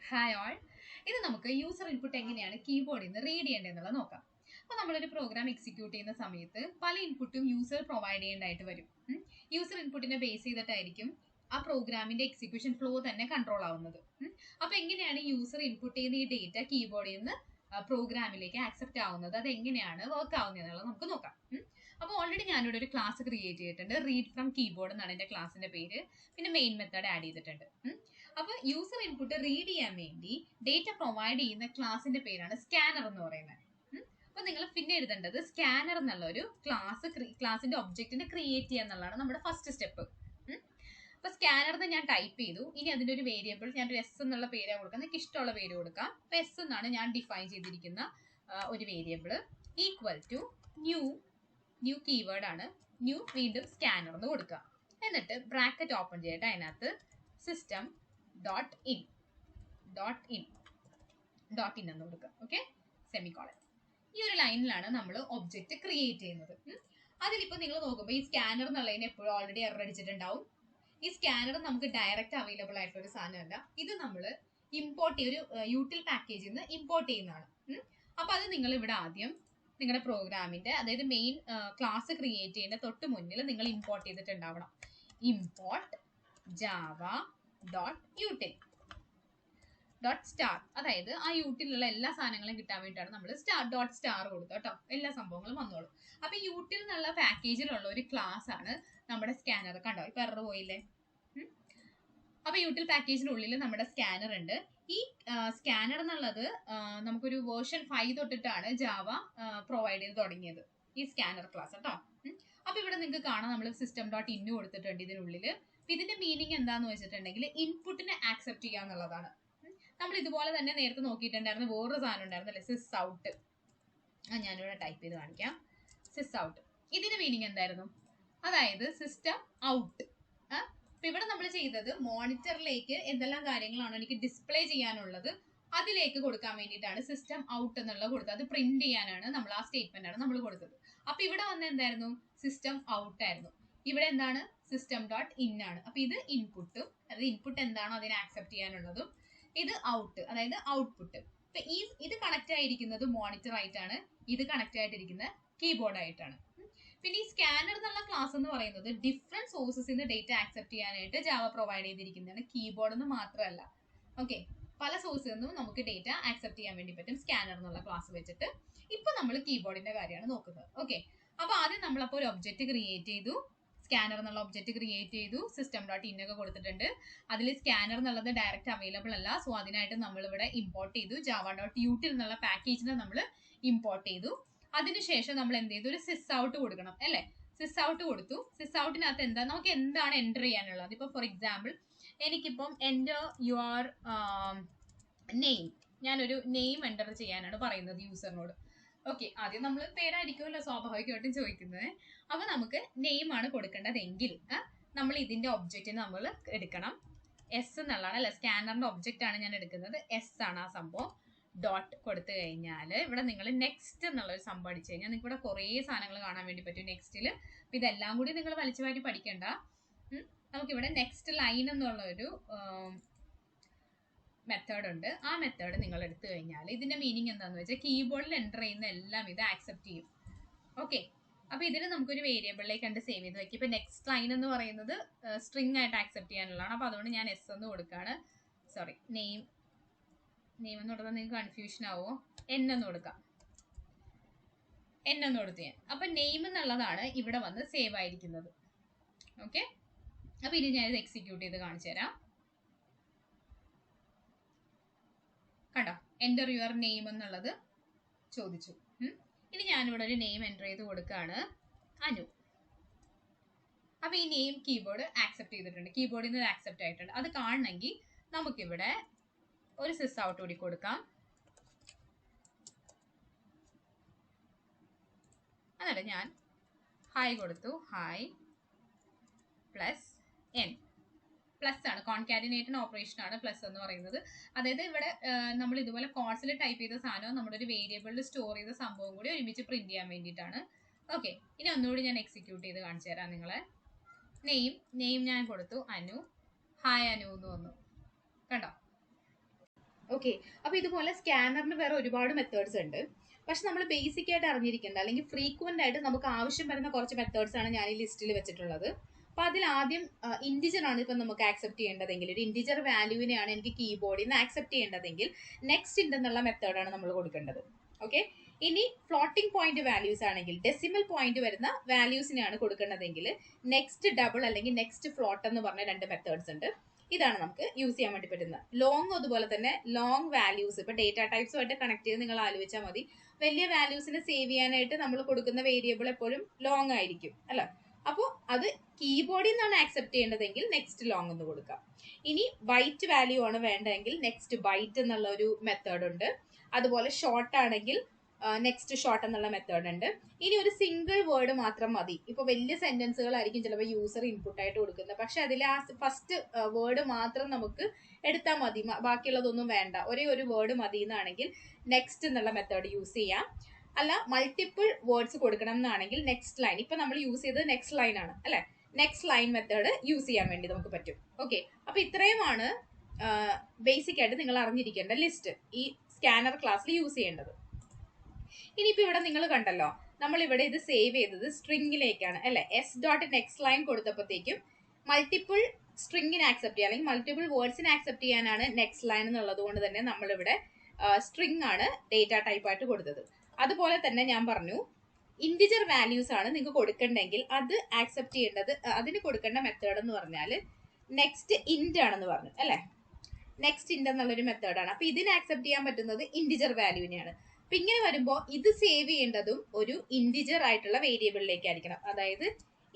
Hi all. This is user input keyboard in the read. We program execute in the input user provide user input in a base a program in the execution flow control. User input data keyboard in the program accept work. Already I have a class created read from keyboard class in the main method add user input read data provide in the class in the scanner. Now, you scanner class in the object create the first step. Now, scanner I type this variable s s define variable equal to new keyword new scanner bracket open system.in okay, semicolon. This line we object create this scanner already error. This scanner is direct available. This is import util package import. Now, you program the main class create import import java.util dot star. That is util all star dot star util package class scanner. Util package scanner this scanner is version 5 Java provided this scanner class. Now, we system.in the meaning is input accept we sysout. Type sysout. This is the meaning is system out. We monitor display system out print statement. System out. System.in. This is input. Input accept. This is out. Output. This is connected to monitor. This is connected to keyboard. This scanner class different sources in the data accept Java provided keyboard. Okay. Pala sources data accept scanner class. Now, we keyboard. Okay. Now, we object create scanner object create system.in scanner direct available so import java.util package import sysout sysout enter for example enter your name name enter user. Okay, that's why we name we object s scanner object s dot next next next line method method meaning keyboard enter accept. Okay. Now, we have variable save next line string accept. S sorry, name confusion n name save. Okay. Now, we will execute enter your name ennallathu chodichu. Ini njan ivide oru name enter cheyidu kodukkana Anu. Appo ee name keyboard accept cheyidittunde. Keyboard innu accept aayittunde. Adu kaananengil namukku ivide oru sysout kodi kodukkam. Adale njan hi koduthu hi plus n. Plus concatenate operation plus that is we constantly type the variable store print. Okay, now I execute name Anu. Hi Anu. Okay. അപ്പൊ ഇതുപോലെ സ്കാനറിന് വേറെ ഒരുപാട് methods ഉണ്ട്. പക്ഷെ നമ്മൾ basic ആയിട്ട് അറിഞ്ഞിരിക്കേണ്ട അല്ലെങ്കിൽ ഫ്രീക്വന്റ് ആയിട്ട് നമുക്ക് ആവശ്യം വരുന്ന കുറച്ച് മെത്തേഡ്സ് ആണ് ഞാൻ ഈ ലിസ്റ്റിൽ വെച്ചിട്ടുള്ളത്. അപ്പൊ അതിൽ ആദ്യം ഇന്റിജർ ആണ് ഇപ്പൊ നമുക്ക് ആക്സെപ്റ്റ് ചെയ്യേണ്ടതെങ്കിൽ, ഒരു ഇന്റിജർ വാല്യൂവിനെയാണ് എനിക്ക് കീബോർഡിൽ നിന്ന് ആക്സെപ്റ്റ് ചെയ്യേണ്ടതെങ്കിൽ നെക്സ്റ്റ് ഇന്റ് എന്നുള്ള മെത്തേഡാണ് നമ്മൾ കൊടുക്കേണ്ടത്. ഓക്കെ. ഇനി ഫ്ലോട്ടിംഗ് പോയിന്റ് വാല്യൂസ് ആണെങ്കിൽ, ഡെസിമൽ പോയിന്റ് വരുന്ന വാല്യൂസിനെയാണ് കൊടുക്കേണ്ടതെങ്കിൽ നെക്സ്റ്റ് ഡബിൾ അല്ലെങ്കിൽ നെക്സ്റ്റ് ഫ്ലോട്ട് എന്ന് പറഞ്ഞ രണ്ട് മെത്തേഡ്സ് ഉണ്ട്. ഇതാണ് നമുക്ക് യൂസ് ചെയ്യാൻ വേണ്ടി പറ്റുന്നത്. ലോങ് അതുപോലെ തന്നെ ലോങ് വാല്യൂസ് ഇപ്പൊ ഡേറ്റ ടൈപ്സുമായിട്ട് കണക്ട് ചെയ്ത് നിങ്ങൾ ആലോചിച്ചാൽ മതി. വലിയ വാല്യൂസിനെ സേവ് ചെയ്യാനായിട്ട് നമ്മൾ കൊടുക്കുന്ന വേരിയബിൾ എപ്പോഴും ലോങ് ആയിരിക്കും അല്ല. അപ്പോൾ അത് കീബോർഡിൽ നിന്നാണ് ആക്സെപ്റ്റ് ചെയ്യേണ്ടതെങ്കിൽ നെക്സ്റ്റ് ലോങ് എന്ന് കൊടുക്കാം. ഇനി ബൈറ്റ് വാല്യൂ ആണ് വേണ്ടതെങ്കിൽ നെക്സ്റ്റ് ബൈറ്റ് എന്നുള്ള ഒരു മെത്തേഡ് ഉണ്ട്. അതുപോലെ ഷോർട്ട് ആണെങ്കിൽ നെക്സ്റ്റ് ഷോർട്ട് എന്നുള്ള മെത്തേഡ് ഉണ്ട്. ഇനി ഒരു സിംഗിൾ വേർഡ് മാത്രം മതി. ഇപ്പൊ വലിയ സെന്റൻസുകളായിരിക്കും ചിലപ്പോൾ യൂസർ ഇൻപുട്ട് ആയിട്ട് കൊടുക്കുന്നത്. പക്ഷെ അതിൽ ആ ഫസ്റ്റ് വേർഡ് മാത്രം നമുക്ക് എടുത്താൽ മതി, ബാക്കിയുള്ളതൊന്നും വേണ്ട, ഒരേ ഒരു വേർഡ് മതി എന്നാണെങ്കിൽ നെക്സ്റ്റ് എന്നുള്ള മെത്തേഡ് യൂസ് ചെയ്യാം. അല്ല മൾട്ടിപ്പിൾ വേർഡ്സ് കൊടുക്കണം എന്നാണെങ്കിൽ നെക്സ്റ്റ് ലൈൻ, ഇപ്പൊ നമ്മൾ യൂസ് ചെയ്തത് നെക്സ്റ്റ് ലൈൻ ആണ് അല്ലെ, നെക്സ്റ്റ് ലൈൻ മെത്തേഡ് യൂസ് ചെയ്യാൻ വേണ്ടി നമുക്ക് പറ്റും. ഓക്കെ. അപ്പൊ ഇത്രയുമാണ് ബേസിക് ആയിട്ട് നിങ്ങൾ അറിഞ്ഞിരിക്കേണ്ട ലിസ്റ്റ് ഈ സ്കാനർ ക്ലാസ്സിൽ യൂസ് ചെയ്യേണ്ടത്. ഇനിയിപ്പോ ഇവിടെ നിങ്ങൾ കണ്ടല്ലോ, നമ്മൾ ഇവിടെ ഇത് സേവ് ചെയ്തത് സ്ട്രിങ്ങിലേക്കാണ് അല്ലെ. s.nextLine കൊടുത്തപ്പോഴത്തേക്കും മൾട്ടിപ്പിൾ സ്ട്രിങ്ങിനെ ആക്സെപ്റ്റ് ചെയ്യാൻ അല്ലെങ്കിൽ മൾട്ടിപ്പിൾ വേർഡ്സിനെ ആക്സെപ്റ്റ് ചെയ്യാനാണ് നെക്സ്റ്റ് ലൈൻ എന്നുള്ളത് കൊണ്ട് തന്നെ നമ്മളിവിടെ സ്ട്രിങ് ആണ് ഡേറ്റ ടൈപ്പ് ആയിട്ട് കൊടുത്തത്. അതുപോലെ തന്നെ ഞാൻ പറഞ്ഞു ഇന്റിജർ വാല്യൂസ് ആണ് നിങ്ങൾക്ക് കൊടുക്കണ്ടെങ്കിൽ അത് ആക്സെപ്റ്റ് ചെയ്യേണ്ടത്, അതിന് കൊടുക്കേണ്ട മെത്തേഡ് എന്ന് പറഞ്ഞാൽ നെക്സ്റ്റ് ഇന്റ് ആണെന്ന് പറഞ്ഞു അല്ലെ. നെക്സ്റ്റ് ഇന്റ് എന്നുള്ളൊരു മെത്തേഡാണ്. അപ്പൊ ഇതിന് ആക്സെപ്റ്റ് ചെയ്യാൻ പറ്റുന്നത് ഇന്റിജർ വാല്യൂവിനെയാണ്. അപ്പൊ ഇങ്ങനെ വരുമ്പോൾ ഇത് സേവ് ചെയ്യേണ്ടതും ഒരു ഇന്റിജർ ആയിട്ടുള്ള വേരിയബിളിലേക്കായിരിക്കണം. അതായത്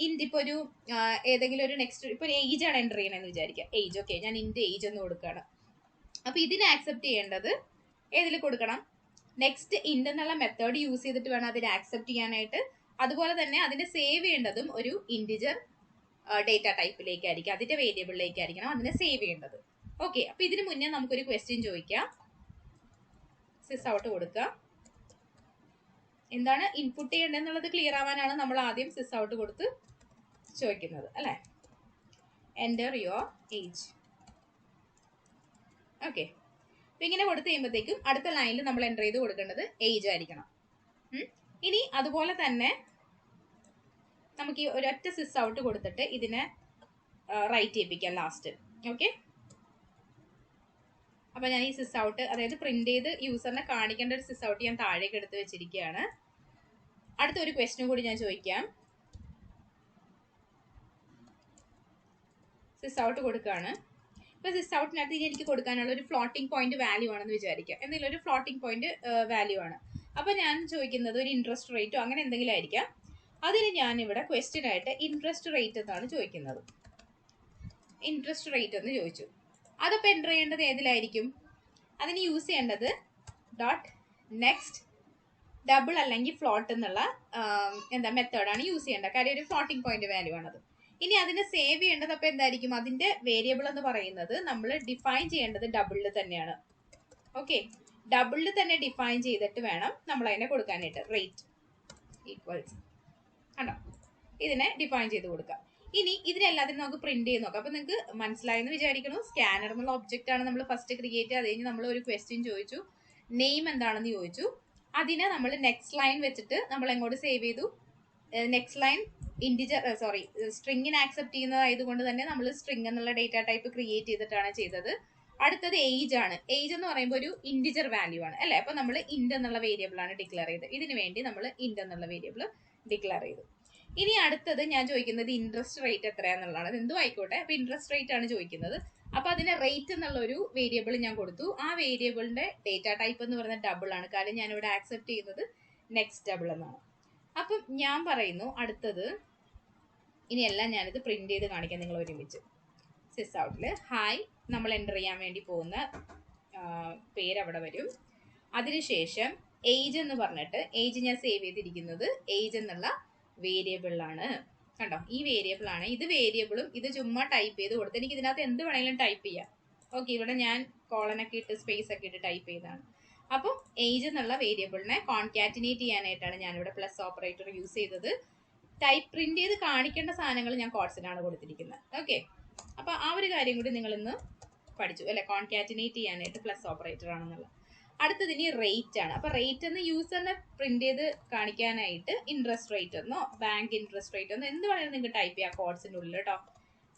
ഇന്റ് ഇപ്പൊ ഒരു ഏതെങ്കിലും ഒരു നെക്സ്റ്റ് ഇപ്പൊ ഒരു ഏജ് ആണ് എൻ്റർ ചെയ്യണമെന്ന് വിചാരിക്കുക, ഏജ്. ഓക്കെ, ഞാൻ ഇന്റ് ഏജ് എന്ന് കൊടുക്കുകയാണ്. അപ്പൊ ഇതിനെ ആക്സെപ്റ്റ് ചെയ്യേണ്ടത് ഏതിൽ കൊടുക്കണം, നെക്സ്റ്റ് ഇന്റ് എന്നുള്ള മെത്തേഡ് യൂസ് ചെയ്തിട്ട് വേണം അതിനെ ആക്സെപ്റ്റ് ചെയ്യാനായിട്ട്. അതുപോലെ തന്നെ അതിനെ സേവ് ചെയ്യേണ്ടതും ഒരു ഇന്റിജർ ഡേറ്റ ടൈപ്പിലേക്കായിരിക്കും, അതിന്റെ വേരിയബിളിലേക്കായിരിക്കണം അതിനെ സേവ് ചെയ്യേണ്ടത്. ഓക്കെ. അപ്പൊ ഇതിന് മുന്നേ നമുക്കൊരു ക്വസ്റ്റ്യൻ ചോദിക്കാം. സിസ് ഔട്ട് കൊടുക്കുക. എന്താണ് ഇൻപുട്ട് ചെയ്യേണ്ടതെന്നുള്ളത് ക്ലിയർ ആവാനാണ് നമ്മൾ ആദ്യം സിസ് ഔട്ട് കൊടുത്ത് ചോദിക്കുന്നത് അല്ലെ. Enter your age. ഓക്കെ. അപ്പൊ ഇങ്ങനെ കൊടുത്തു കഴിയുമ്പോഴത്തേക്കും അടുത്ത ലൈനിൽ നമ്മൾ എൻ്റർ ചെയ്ത് കൊടുക്കേണ്ടത് ഏജ് ആയിരിക്കണം. ഇനി അതുപോലെ തന്നെ നമുക്ക് ഈ ഒരൊറ്റ സിസ് ഔട്ട് കൊടുത്തിട്ട് ഇതിനെ റൈറ്റ് ചെയ്യിപ്പിക്കാം ലാസ്റ്റ്. ഓക്കെ. അപ്പൊ ഞാൻ ഈ സിസ് ഔട്ട്, അതായത് പ്രിന്റ് ചെയ്ത് യൂസറിനെ കാണിക്കേണ്ട ഒരു സിസ് ഔട്ട് ഞാൻ താഴേക്ക് എടുത്ത് വെച്ചിരിക്കുകയാണ്. അടുത്ത ഒരു ക്വസ്റ്റ്യൻ കൂടി ഞാൻ ചോദിക്കാം. സിസ് ഔട്ട് കൊടുക്കുകയാണ്. ഇപ്പൊ സിസ് ഔട്ടിനകത്ത് ഇനി എനിക്ക് കൊടുക്കാനുള്ള ഒരു ഫ്ലോട്ടിംഗ് പോയിന്റ് വാല്യൂ ആണെന്ന് വിചാരിക്കുക, എന്തെങ്കിലും ഒരു ഫ്ലോട്ടിംഗ് പോയിന്റ് വാല്യൂ ആണ്. അപ്പൊ ഞാൻ ചോദിക്കുന്നത് ഒരു ഇൻട്രസ്റ്റ് റേറ്റോ അങ്ങനെ എന്തെങ്കിലും ആയിരിക്കാം. അതിന് ഞാൻ ഇവിടെ ക്വസ്റ്റ്യൻ ആയിട്ട് ഇൻട്രസ്റ്റ് റേറ്റ് എന്നാണ് ചോദിക്കുന്നത്. ഇൻട്രസ്റ്റ് റേറ്റ് എന്ന് ചോദിച്ചു. അതപ്പോൾ എൻ്റർ ചെയ്യേണ്ടത് ഏതിലായിരിക്കും, അതിന് യൂസ് ചെയ്യേണ്ടത് ഡോട്ട് നെക്സ്റ്റ് ഡബിൾ അല്ലെങ്കിൽ ഫ്ലോട്ട് എന്നുള്ള മെത്തേഡാണ് യൂസ് ചെയ്യേണ്ടത്. കാര്യം ഒരു ഫ്ലോട്ടിംഗ് പോയിന്റ് വാല്യൂ ആണത്. ഇനി അതിനെ സേവ് ചെയ്യേണ്ടത് അപ്പോൾ എന്തായിരിക്കും, അതിന്റെ വേരിയബിൾ എന്ന് പറയുന്നത് നമ്മൾ ഡിഫൈൻ ചെയ്യേണ്ടത് ഡബിളിൽ തന്നെയാണ്. ഓക്കെ. ഡബിളിൽ തന്നെ ഡിഫൈൻ ചെയ്തിട്ട് വേണം നമ്മൾ അതിനെ കൊടുക്കാനായിട്ട്. റേറ്റ് ഈക്വൽസ് കണ്ടോ, ഇതിനെ ഡിഫൈൻ ചെയ്ത് കൊടുക്കാം. ഇനി ഇതിനെല്ലാത്തിനും നമുക്ക് പ്രിന്റ് ചെയ്ത് നോക്കാം. അപ്പൊ നിങ്ങൾക്ക് മനസ്സിലായെന്ന് വിചാരിക്കുന്നു. സ്കാനർ എന്നുള്ള ഒബ്ജക്റ്റ് ആണ് നമ്മൾ ഫസ്റ്റ് ക്രിയേറ്റ് ചെയ്ത് കഴിഞ്ഞ് നമ്മൾ ഒരു ക്വസ്റ്റ്യൻ ചോദിച്ചു, നെയിം എന്താണെന്ന് ചോദിച്ചു. അതിനെ നമ്മൾ നെക്സ്റ്റ് ലൈൻ വെച്ചിട്ട് നമ്മൾ എങ്ങോട്ട് സേവ് ചെയ്തു, നെക്സ്റ്റ് ലൈൻ ഇന്റിജർ സ്ട്രിങ്ങിനെ ആക്സെപ്റ്റ് ചെയ്യുന്നതായതുകൊണ്ട് തന്നെ നമ്മൾ സ്ട്രിങ് എന്നുള്ള ഡേറ്റ ടൈപ്പ് ക്രിയേറ്റ് ചെയ്തിട്ടാണ് ചെയ്തത്. അടുത്തത് ഏജ് ആണ്. ഏജ് എന്ന് പറയുമ്പോൾ ഒരു ഇന്റിജർ വാല്യൂ ആണ് അല്ലെ. അപ്പൊ നമ്മൾ ഇന്റ് എന്നുള്ള വേരിയബിൾ ആണ് ഡിക്ലെയർ ചെയ്തത്. ഇതിന് വേണ്ടി നമ്മൾ ഇന്റ് എന്നുള്ള വേരിയബിൾ ഡിക്ലെയർ ചെയ്തു. ഇനി അടുത്തത് ഞാൻ ചോദിക്കുന്നത് ഇൻട്രസ്റ്റ് റേറ്റ് എത്രയാന്നുള്ളതാണ്. അത് എന്തും ആയിക്കോട്ടെ. അപ്പൊ ഇൻട്രസ്റ്റ് റേറ്റ് ആണ് ചോദിക്കുന്നത്. അപ്പൊ അതിന് റേറ്റ് എന്നുള്ള ഒരു വേരിയബിൾ ഞാൻ കൊടുത്തു. ആ വേരിയബിളിന്റെ ഡേറ്റ ടൈപ്പ് എന്ന് പറയുന്നത് ഡബിൾ ആണ്. കാരണം ഞാൻ ഇവിടെ ആക്സെപ്റ്റ് ചെയ്യുന്നത് നെക്സ്റ്റ് ഡബിൾ എന്നാണ്. അപ്പം ഞാൻ പറയുന്നു അടുത്തത്, ഇനിയെല്ലാം ഞാനിത് പ്രിന്റ് ചെയ്ത് കാണിക്കാം നിങ്ങൾ ഒരുമിച്ച്. സിസ് ഔട്ടിൽ ഹായ് നമ്മൾ എൻ്റർ ചെയ്യാൻ വേണ്ടി പോകുന്ന പേര് അവിടെ വരും. അതിനുശേഷം ഏജ് എന്ന് പറഞ്ഞിട്ട്, ഏജ് ഞാൻ സേവ് ചെയ്തിരിക്കുന്നത് ഏജ് എന്നുള്ള വേരിയബിളിലാണ്. കണ്ടോ, ഈ വേരിയബിൾ ആണ്. ഇത് വേരിയബിളും ഇത് ചുമ്മാ ടൈപ്പ് ചെയ്ത് കൊടുത്ത് എനിക്ക് ഇതിനകത്ത് എന്ത് വേണമെങ്കിലും ടൈപ്പ് ചെയ്യാം. ഓക്കെ. ഇവിടെ ഞാൻ കോളനൊക്കെ ഇട്ട് സ്പേസ് ഒക്കെ ഇട്ട് ടൈപ്പ് ചെയ്താണ്. അപ്പം ഏജ് എന്നുള്ള വേരിയബിളിനെ കോൺകാറ്റിനേറ്റ് ചെയ്യാനായിട്ടാണ് ഞാനിവിടെ പ്ലസ് ഓപ്പറേറ്റർ യൂസ് ചെയ്തത്. ടൈപ്പ് പ്രിന്റ് ചെയ്ത് കാണിക്കേണ്ട സാധനങ്ങൾ ഞാൻ കോഡ്സിനാണ് കൊടുത്തിരിക്കുന്നത്. ഓക്കെ. അപ്പൊ ആ ഒരു കാര്യം കൂടി നിങ്ങൾ ഇന്ന് പഠിച്ചു അല്ലെ, കോൺകാറ്റിനേറ്റ് ചെയ്യാനായിട്ട് പ്ലസ് ഓപ്പറേറ്റർ ആണെന്നുള്ള. അടുത്തത് ഇനി റേറ്റ് ആണ്. അപ്പൊ റേറ്റ് എന്ന് യൂസറിനെ പ്രിന്റ് ചെയ്ത് കാണിക്കാനായിട്ട് ഇൻട്രസ്റ്റ് റേറ്റ് എന്നോ ബാങ്ക് ഇൻട്രസ്റ്റ് റേറ്റ് എന്നോ എന്ത് വേണമെങ്കിലും നിങ്ങൾക്ക് ടൈപ്പ് ചെയ്യാം കോഡ്സിന്റെ ഉള്ളിൽ കേട്ടോ.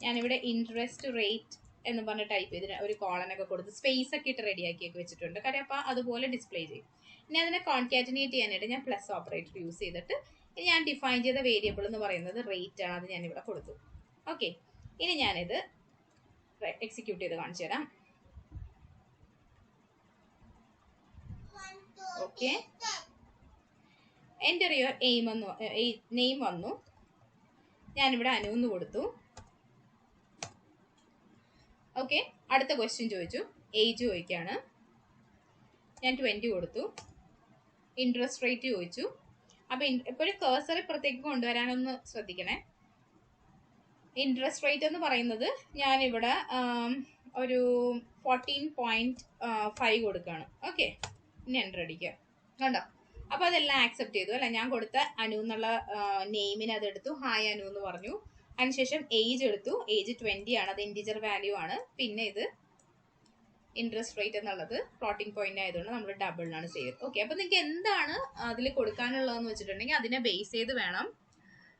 ഞാനിവിടെ ഇൻട്രസ്റ്റ് റേറ്റ് എന്ന് പറഞ്ഞ് ടൈപ്പ് ചെയ്ത് ഒരു കോളനൊക്കെ കൊടുത്ത് സ്പേസ് ഒക്കെ ഇട്ട് റെഡിയാക്കിയൊക്കെ വെച്ചിട്ടുണ്ട്. കാര്യം അപ്പൊ അതുപോലെ ഡിസ്പ്ലേ ചെയ്യും. ഇനി അതിനെ കോൺകാറ്റിനേറ്റ് ചെയ്യാനായിട്ട് ഞാൻ പ്ലസ് ഓപ്പറേറ്റർ യൂസ് ചെയ്തിട്ട് ഞാൻ ഡിഫൈൻ ചെയ്ത വേരിയബിൾ എന്ന് പറയുന്നത് റേറ്റ് ആണ്. അത് ഞാനിവിടെ കൊടുത്തു. ഓക്കെ, ഇനി ഞാനിത് എക്സിക്യൂട്ട് ചെയ്ത് കാണിച്ചു തരാം. ഓക്കെ, എൻ്റർ യുവർ എയിം എന്ന് നെയിം വന്നു. ഞാനിവിടെ അനു എന്ന് കൊടുത്തു. ഓക്കെ, അടുത്ത ക്വസ്റ്റ്യൻ ചോദിച്ചു, ഏജ് ചോദിക്കാണ്. ഞാൻ 20 കൊടുത്തു. ഇൻട്രസ്റ്റ് റേറ്റ് ചോദിച്ചു. അപ്പൊ എപ്പോഴും കേഴ്സർ ഇപ്പുറത്തേക്ക് കൊണ്ടുവരാനൊന്ന് ശ്രദ്ധിക്കണേ. ഇൻട്രസ്റ്റ് റേറ്റ് എന്ന് പറയുന്നത് ഞാനിവിടെ ഒരു 14.5 കൊടുക്കുകയാണ്. ഓക്കെ, ഇനി എൻ്റർ അടിക്കുക. കണ്ടോ, അപ്പൊ അതെല്ലാം ആക്സെപ്റ്റ് ചെയ്തു അല്ലെ. ഞാൻ കൊടുത്ത അനു എന്നുള്ള നെയിമിന് അതെടുത്തു, ഹായ് അനു എന്ന് പറഞ്ഞു. അതിനുശേഷം ഏജ് എടുത്തു. ഏജ് 20 ആണ്, അത് ഇൻറ്റിജർ വാല്യൂ ആണ്. പിന്നെ ഇത് ഇൻട്രസ്റ്റ് റേറ്റ് എന്നുള്ളത് ഫ്ലോട്ടിംഗ് പോയിന്റ് ആയതുകൊണ്ട് നമ്മൾ ഡബിളിനാണ് സേവ് ചെയ്തത്. ഓക്കെ, അപ്പൊ നിങ്ങൾക്ക് എന്താണ് അതിൽ കൊടുക്കാനുള്ളതെന്ന് വെച്ചിട്ടുണ്ടെങ്കിൽ അതിനെ ബേസ് ചെയ്ത് വേണം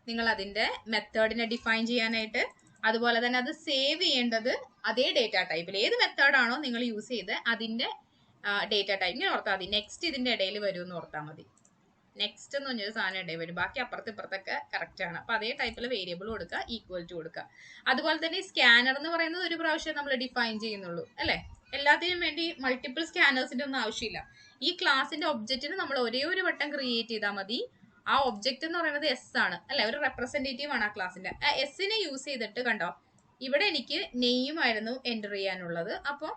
നിങ്ങൾ അതിന്റെ മെത്തേഡിനെ ഡിഫൈൻ ചെയ്യാനായിട്ട്. അതുപോലെ തന്നെ അത് സേവ് ചെയ്യേണ്ടത് അതേ ഡേറ്റ ടൈപ്പിൽ ഏത് മെത്തേഡാണോ നിങ്ങൾ യൂസ് ചെയ്ത് അതിന്റെ ഡേറ്റ ടൈപ്പ് ഇങ്ങനെ ഓർത്താൽ മതി. നെക്സ്റ്റ് ഇതിന്റെ ഇടയിൽ വരും എന്ന് ഓർത്താൽ മതി. നെക്സ്റ്റ് എന്ന് പറഞ്ഞൊരു സാധനം ഇടയിൽ വരും, ബാക്കി അപ്പുറത്ത് ഇപ്പുറത്തൊക്കെ കറക്റ്റ് ആണ്. അപ്പൊ അതേ ടൈപ്പിൽ വേരിയബിൾ കൊടുക്കുക, ഈക്വൽ ടു കൊടുക്കുക. അതുപോലെ തന്നെ സ്കാനർ എന്ന് പറയുന്നത് ഒരു പ്രാവശ്യം നമ്മൾ ഡിഫൈൻ ചെയ്യുന്നുള്ളൂ അല്ലെ. എല്ലാത്തിനും വേണ്ടി മൾട്ടിപ്പിൾ സ്കാനേഴ്സിന്റെ ഒന്നും ആവശ്യമില്ല. ഈ ക്ലാസിന്റെ ഒബ്ജക്റ്റിന് നമ്മൾ ഒരേ ഒരു വട്ടം ക്രിയേറ്റ് ചെയ്താൽ മതി. ആ ഒബ്ജക്റ്റ് എന്ന് പറയുന്നത് എസ് ആണ് അല്ലെ, ഒരു റെപ്രസെന്റേറ്റീവ് ആണ് ആ ക്ലാസിന്റെ. ആ എസിനെ യൂസ് ചെയ്തിട്ട് കണ്ടോ, ഇവിടെ എനിക്ക് നെയിം ആയിരുന്നു എൻ്റർ ചെയ്യാനുള്ളത്. അപ്പോൾ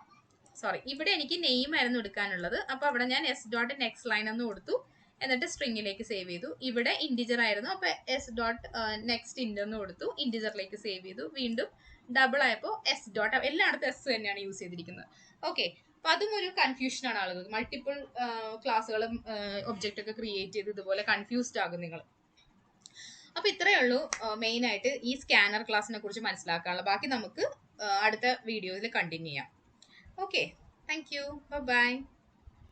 ഇവിടെ എനിക്ക് നെയിം ആയിരുന്നു എടുക്കാനുള്ളത്. അപ്പൊ അവിടെ ഞാൻ s.nextLine എന്ന് കൊടുത്തു, എന്നിട്ട് സ്ട്രിങ്ങിലേക്ക് സേവ് ചെയ്തു. ഇവിടെ ഇൻറ്റിജർ ആയിരുന്നു, അപ്പൊ s.nextInt എന്ന് കൊടുത്തു, ഇൻറ്റിജറിലേക്ക് സേവ് ചെയ്തു. വീണ്ടും ഡബിൾ ആയപ്പോൾ എല്ലായിടത്തും എസ് തന്നെയാണ് യൂസ് ചെയ്തിരിക്കുന്നത്. ഓക്കെ, അപ്പൊ അതും ഒരു കൺഫ്യൂഷൻ ആണ് ആളുകൾ. മൾട്ടിപ്പിൾ ക്ലാസ്സുകളും ഒബ്ജക്റ്റ് ഒക്കെ ക്രിയേറ്റ് ചെയ്ത് ഇതുപോലെ കൺഫ്യൂസ്ഡ് ആകും നിങ്ങൾ. അപ്പൊ ഇത്രയേ ഉള്ളൂ മെയിൻ ആയിട്ട് ഈ സ്കാനർ ക്ലാസ്സിനെ കുറിച്ച് മനസ്സിലാക്കാനുള്ളത്. ബാക്കി നമുക്ക് അടുത്ത വീഡിയോയിൽ കണ്ടിന്യൂ ചെയ്യാം. Okay, thank you, by.